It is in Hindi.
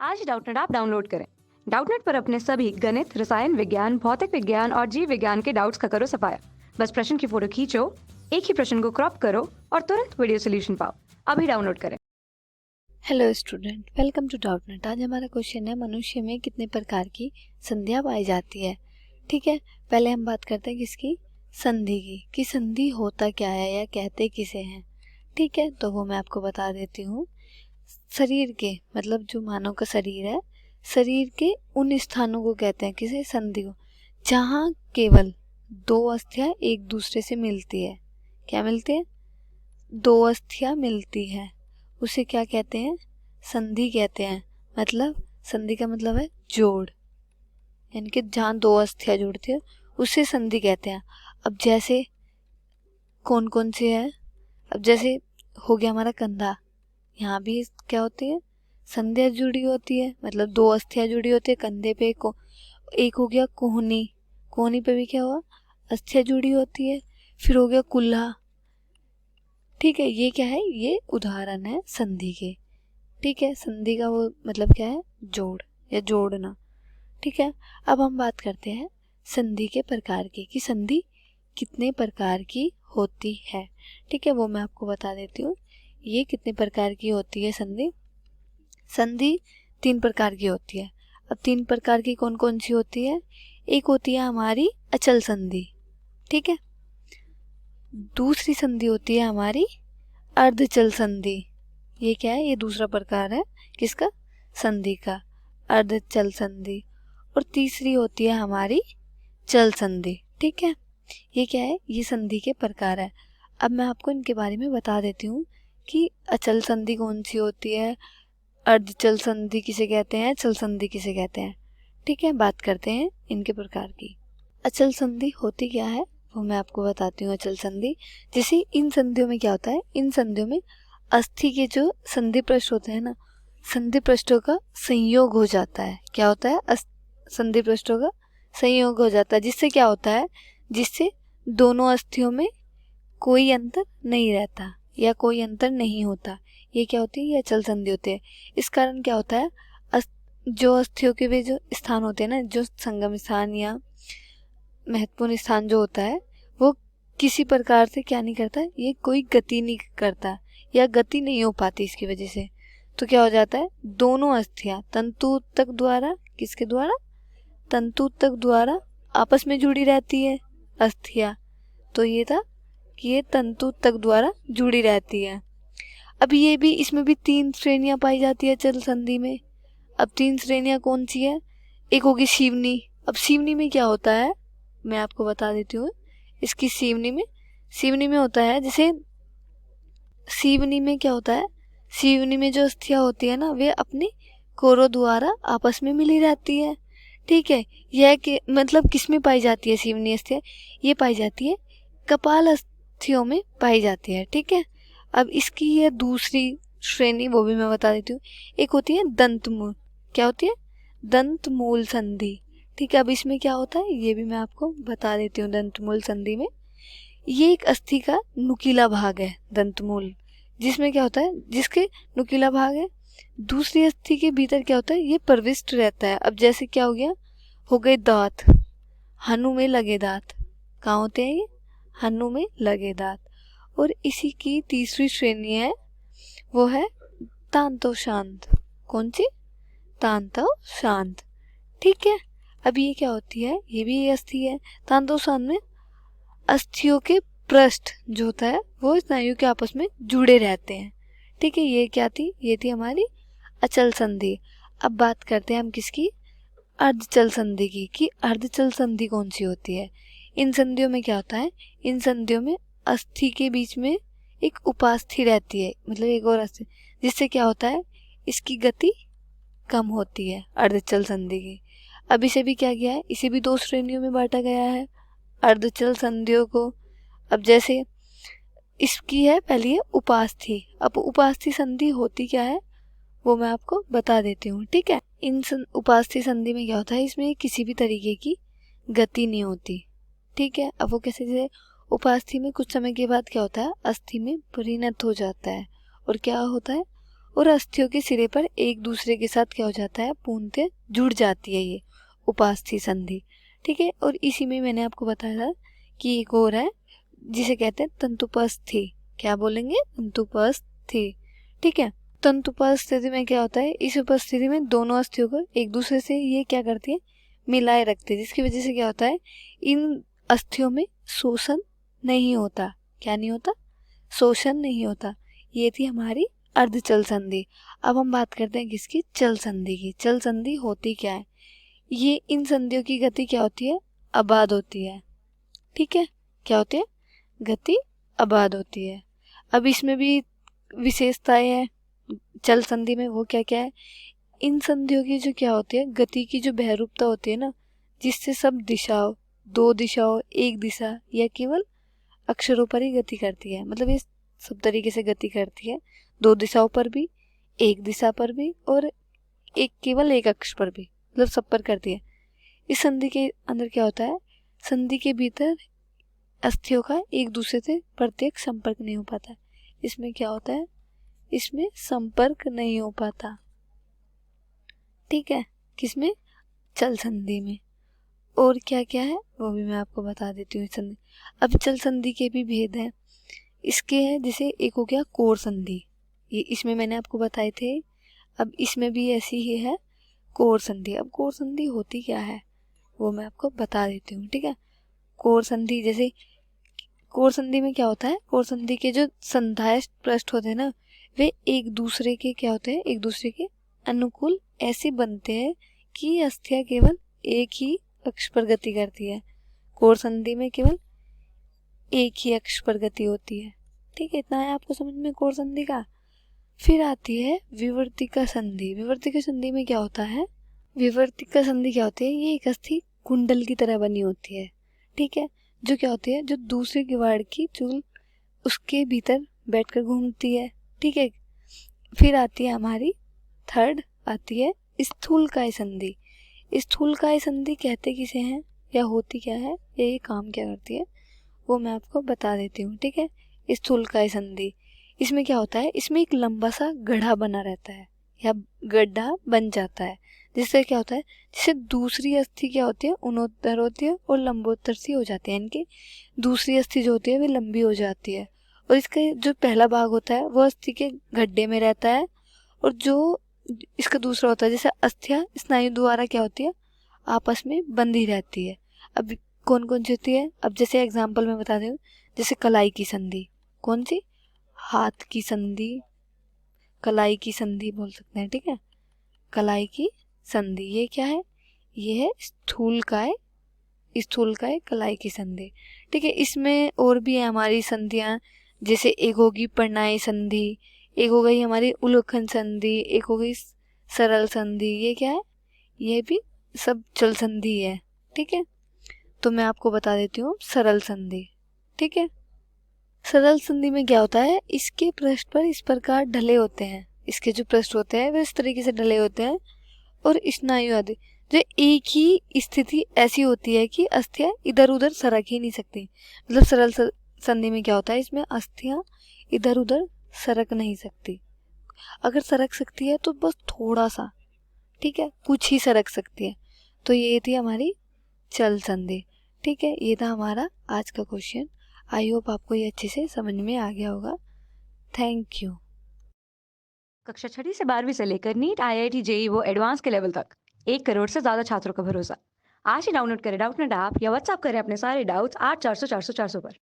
आज डाउटनेट ऐप डाउनलोड करें। डाउटनेट पर अपने सभी गणित, रसायन विज्ञान, भौतिक विज्ञान और जीव विज्ञान के डाउट्स का करो सफाया। बस प्रश्न की फोटो खींचो, एक ही प्रश्न को क्रॉप करो और तुरंत वीडियो सोल्यूशन पाओ। अभी डाउनलोड करें। Hello student, welcome to Doubtnut. आज हमारा क्वेश्चन है मनुष्य में कितने प्रकार की संधियां पाई जाती है। ठीक है, पहले हम बात करते हैं किसकी, संधि की, कि संधि होता क्या है या कहते किसे हैं। ठीक है, तो वो मैं आपको बता देती हूँ। शरीर के मतलब जो मानव का शरीर है, शरीर के उन स्थानों को कहते हैं किसे, संधि को, जहाँ केवल दो अस्थियां एक दूसरे से मिलती है। क्या मिलती है? दो अस्थियां मिलती है, उसे क्या कहते हैं, संधि कहते हैं। मतलब संधि का मतलब है जोड़, यानी कि जहाँ दो अस्थियां जुड़ती है उसे संधि कहते हैं। अब जैसे कौन कौन से है, अब जैसे हो गया हमारा कंधा, यहाँ भी क्या होती है, संधियां जुड़ी होती है, मतलब दो अस्थियां जुड़ी होती है कंधे पे। एक हो गया कोहनी, कोहनी पे भी क्या हुआ, अस्थियां जुड़ी होती है। फिर हो गया कुल्हा। ठीक है, ये क्या है, ये उदाहरण है संधि के। ठीक है, संधि का वो मतलब क्या है, जोड़ या जोड़ना। ठीक है, अब हम बात करते हैं संधि के प्रकार की, कि संधि कितने प्रकार की होती है। ठीक है, वो मैं आपको बता देती हूँ, ये कितने प्रकार की होती है संधि। संधि 3 प्रकार की होती है। अब 3 प्रकार की कौन कौन सी होती है? एक होती है हमारी अचल संधि। ठीक है, दूसरी संधि होती है हमारी अर्धचल संधि। ये क्या है, ये दूसरा प्रकार है किसका, संधि का, अर्धचल संधि। और तीसरी होती है हमारी चल संधि। ठीक है, ये क्या है, ये संधि के प्रकार है। अब मैं आपको इनके बारे में बता देती हूँ कि अचल संधि कौन सी होती है, अर्धचल संधि किसे कहते हैं, चल संधि किसे कहते हैं। ठीक है, बात करते हैं इनके प्रकार की। अचल संधि होती क्या है वो मैं आपको बताती हूँ। अचल संधि, जैसे इन संधियों में क्या होता है, इन संधियों में अस्थि के जो संधि पृष्ठ होते हैं ना, संधि पृष्ठों का संयोग हो जाता है। क्या होता है, संधि पृष्ठों का संयोग हो जाता है, जिससे क्या होता है, जिससे दोनों अस्थियों में कोई अंतर नहीं रहता या कोई अंतर नहीं होता। ये क्या होती है, ये अचल संधि होती है। इस कारण क्या होता है, जो अस्थियों के वे जो स्थान होते हैं ना, जो संगम स्थान या महत्वपूर्ण स्थान जो होता है, वो किसी प्रकार से क्या नहीं करता, ये कोई गति नहीं करता या गति नहीं हो पाती इसकी वजह से। तो क्या हो जाता है, दोनों अस्थियां तंतु तक द्वारा, किसके द्वारा, तंतु तक द्वारा आपस में जुड़ी रहती है अस्थियां। तो ये था कि ये तंतु तक द्वारा जुड़ी रहती है। अब ये भी, इसमें भी 3 श्रेणियां पाई जाती है चल संधि में। अब 3 श्रेणियां कौन सी है, एक होगी शिवनी। अब शिवनी में क्या होता है, मैं आपको बता देती हूँ। इसकी शिवनी में होता है, जैसे शिवनी में क्या होता है, शिवनी में जो अस्थियां होती है ना, वे अपने कोरों द्वारा आपस में मिली रहती है। ठीक है, यह कि मतलब किस में पाई जाती है शिवनी अस्थियां, ये पाई जाती है कपाल अस्थियों में पाई जाती है। ठीक है, अब इसकी ये दूसरी श्रेणी, वो भी मैं बता देती हूँ। एक होती है दंतमूल, क्या होती है, दंतमूल संधि। ठीक है, अब इसमें क्या होता है, ये भी मैं आपको बता देती हूँ। दंतमूल संधि में ये एक अस्थि का नुकीला भाग है दंतमूल, जिसमें क्या होता है, जिसके नुकीला भाग है, दूसरी अस्थि के भीतर क्या होता है, ये प्रविष्ट रहता है। अब जैसे क्या हो गया, हो गए दांत, हनु में लगे दांत, कहाँ होते हैं ये, हनु में लगे दांत। और इसी की तीसरी श्रेणी है, वो है तांतो शांत। कौन सी, तांतो शांत। ठीक है, अब ये क्या होती है, ये भी ये अस्थि है। तांतो शांत में अस्थियों के पृष्ठ जो होता है वो स्नायु के आपस में जुड़े रहते हैं। ठीक है, ये क्या थी, ये थी हमारी अचल संधि। अब बात करते हैं हम किसकी, अर्धचल संधि की, कि अर्धचल संधि कौन सी होती है। इन संधियों में क्या होता है, इन संधियों में अस्थि के बीच में एक उपास्थि रहती है, मतलब एक और अस्थि, जिससे क्या होता है, इसकी गति कम होती है अर्धचल संधि की। अब इसे भी क्या किया है, इसे भी 2 श्रेणियों में बांटा गया है अर्धचल संधियों को। अब जैसे इसकी है पहली है उपास्थि। अब उपास्थि संधि होती क्या है वो मैं आपको बता देती हूँ। ठीक है, इन उपास्थि संधि में क्या होता है, इसमें किसी भी तरीके की गति नहीं होती। ठीक है, अब वो कैसे, जैसे उपास्थि में कुछ समय के बाद क्या होता है, अस्थि में परिणत हो जाता है। और क्या होता है, और अस्थियों के सिरे पर एक दूसरे के साथ क्या हो जाता है, पूर्णतः जुड़ जाती है ये उपास्थि संधि। ठीक है, और इसी में मैंने आपको बताया था कि एक और है जिसे कहते हैं तंतुपस्थि। क्या बोलेंगे, तंतुपस्थि। ठीक है, तंतुपस्थिति में क्या होता है, इस उपस्थिति में दोनों अस्थियों को एक दूसरे से ये क्या करती है, मिलाए रखते हैं, जिसकी वजह से क्या होता है, इन अस्थियों में शोषण नहीं होता। क्या नहीं होता, शोषण नहीं होता। ये थी हमारी अर्धचल संधि। अब हम बात करते हैं किसकी, चल संधि की। चल संधि होती क्या है, ये इन संधियों की गति क्या होती है, अबाध होती है। ठीक है, क्या होती है, गति अबाध होती है। अब इसमें भी विशेषताएं है चल संधि में, वो क्या क्या है, इन संधियों की जो क्या होती है, गति की जो बहरूपता होती है ना, जिससे सब दिशाओं, दो दिशाओं, एक दिशा या केवल अक्षरों पर ही गति करती है। मतलब ये सब तरीके से गति करती है, दो दिशाओं पर भी, एक दिशा पर भी, और एक केवल एक अक्ष पर भी, मतलब सब पर करती है। इस संधि के अंदर क्या होता है, संधि के भीतर अस्थियों का एक दूसरे से प्रत्यक्ष संपर्क नहीं हो पाता। इसमें क्या होता है, इसमें संपर्क नहीं हो पाता। ठीक है, किसमें, चल संधि में। और क्या क्या है वो भी मैं आपको बता देती हूँ संधि। अब चल संधि के भी भेद हैं। इसके है जैसे एक हो गया कोर संधि, ये इसमें मैंने आपको बताए थे। अब इसमें भी ऐसी ही है कोर संधि। अब कोर संधि होती क्या है वो मैं आपको बता देती हूँ। ठीक है, कोर संधि, जैसे कोर संधि में क्या होता है, कोर संधि के जो संधाय पृष्ठ होते हैं ना, वे एक दूसरे के क्या होते हैं, एक दूसरे के अनुकूल ऐसे बनते हैं कि अस्थियां केवल एक ही अक्ष पर गति करती है। कोर संधि में केवल एक ही अक्ष पर गति होती है। ठीक है, इतना है आपको समझ में कोर संधि का। फिर आती है विवर्तिका संधि। विवर्तिका संधि में क्या होता है, विवर्तिका संधि क्या होती है, ये एक अस्थि कुंडल की तरह बनी होती है। ठीक है, जो क्या होती है, जो दूसरे किवाड़ की चूल उसके भीतर बैठकर घूमती है। ठीक है, फिर आती है हमारी थर्ड, आती है स्थूलकाय संधि। स्थूलकाय संधि कहते किसे हैं या होती क्या है, ये काम क्या करती है, वो मैं आपको बता देती हूँ। ठीक है, स्थूलकाय संधि, इसमें क्या होता है, इसमें एक लंबा सा गड्ढा बना रहता है या गड्ढा बन जाता है, जिससे क्या होता है, जिससे दूसरी अस्थि क्या होती है, उन्नोत्तर होती है और लंबोत्तर सी हो जाती है। इनकी दूसरी अस्थि जो होती है वे लंबी हो जाती है, और इसका जो पहला भाग होता है वो अस्थि के गड्ढे में रहता है, और जो इसका दूसरा होता है, जैसे अस्थियां स्नायु द्वारा क्या होती है, आपस में बंधी रहती है। अब कौन कौन सी होती है, अब जैसे एग्जाम्पल में बता दूँ, जैसे कलाई की संधि, कौन सी, हाथ की संधि, कलाई की संधि बोल सकते हैं। ठीक है, कलाई की संधि, ये क्या है, ये है स्थूलकाय, स्थूलकाय कलाई की संधि। ठीक है, इसमें और भी है हमारी संधियां, जैसे एक होगी पर्णाय संधि, एक हो गई हमारी उलूखन संधि, एक हो गई सरल संधि। ये क्या है, ये भी सब चल संधि है। ठीक है, तो मैं आपको बता देती हूँ सरल संधि। ठीक है, सरल संधि में क्या होता है, इसके पृष्ठ पर इस प्रकार ढले होते हैं, इसके जो पृष्ठ होते हैं वे इस तरीके से ढले होते हैं, और स्नायु आदि जो एक ही स्थिति ऐसी होती है कि अस्थियां इधर उधर सरक ही नहीं सकती। मतलब सरल संधि में क्या होता है, इसमें अस्थियां इधर उधर सरक नहीं सकती, अगर सरक सकती है तो बस थोड़ा सा, ठीक है, कुछ ही सरक सकती है। तो ये थी हमारी चल संधि। ठीक है, ये था हमारा आज का क्वेश्चन। आई होप आपको ये अच्छे से समझ में आ गया होगा। Thank you. कक्षा 6 से 12वीं से लेकर नीट, IIT, JEE वो एडवांस के लेवल तक 1 करोड़ से ज्यादा छात्रों का भरोसा। आज ही डाउनलोड करें डाउटनेट ऐप या व्हाट्सएप करें अपने सारे डाउट्स 8400 400 400 पर।